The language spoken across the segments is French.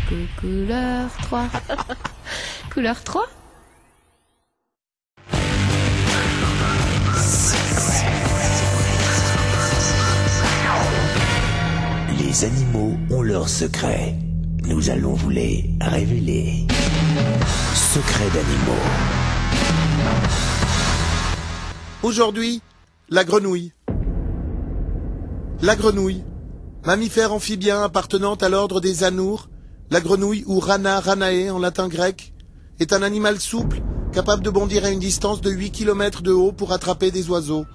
Couleur 3. Couleur 3. Les animaux ont leurs secrets. Nous allons vous les révéler. Secrets d'animaux. Aujourd'hui, la grenouille. La grenouille, mammifère amphibien appartenant à l'ordre des anoures, la grenouille ou rana ranae en latin grec, est un animal souple capable de bondir à une distance de 8 km de haut pour attraper des oiseaux.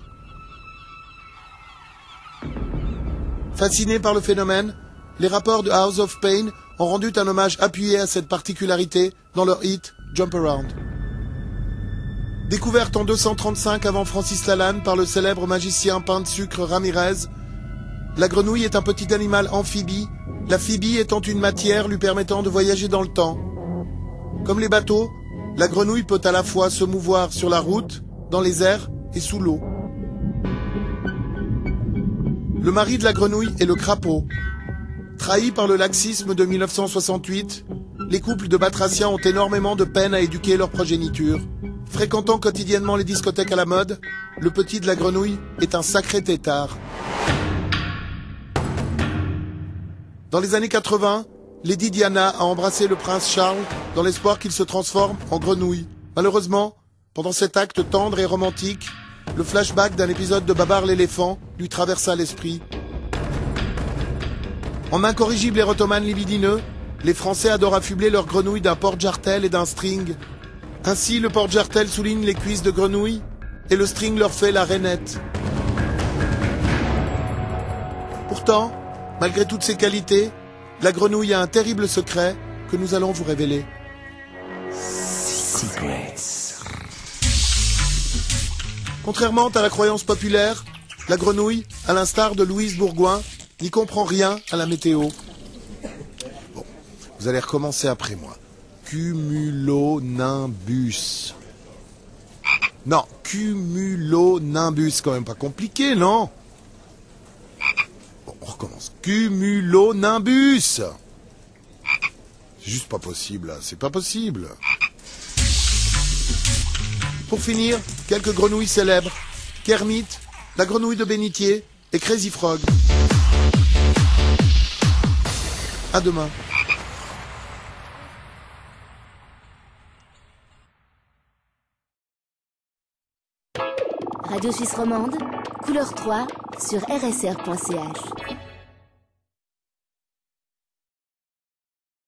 Fascinés par le phénomène, les rapports de House of Pain ont rendu un hommage appuyé à cette particularité dans leur hit Jump Around. Découverte en 235 avant Francis Lalanne par le célèbre magicien pain de sucre Ramirez, la grenouille est un petit animal amphibie, la phibie étant une matière lui permettant de voyager dans le temps. Comme les bateaux, la grenouille peut à la fois se mouvoir sur la route, dans les airs et sous l'eau. Le mari de la grenouille est le crapaud. Trahis par le laxisme de 1968, les couples de batraciens ont énormément de peine à éduquer leur progéniture. Fréquentant quotidiennement les discothèques à la mode, le petit de la grenouille est un sacré têtard. Dans les années 80, Lady Diana a embrassé le prince Charles dans l'espoir qu'il se transforme en grenouille. Malheureusement, pendant cet acte tendre et romantique, le flashback d'un épisode de Babar l'éléphant lui traversa l'esprit. En incorrigible érotomane libidineux, les Français adorent affubler leurs grenouilles d'un porte-jartel et d'un string. Ainsi, le porte-jartel souligne les cuisses de grenouille et le string leur fait la rainette. Pourtant, malgré toutes ses qualités, la grenouille a un terrible secret que nous allons vous révéler. Secrets. Contrairement à la croyance populaire, la grenouille, à l'instar de Louise Bourgoin, n'y comprend rien à la météo. Bon, vous allez recommencer après moi. Cumulonimbus. Non, cumulonimbus, quand même pas compliqué, non? Bon, on recommence. Cumulonimbus. C'est juste pas possible, là. C'est pas possible. Pour finir, quelques grenouilles célèbres. Kermit, la grenouille de bénitier et Crazy Frog. À demain. Radio Suisse Romande, couleur 3 sur rsr.ch.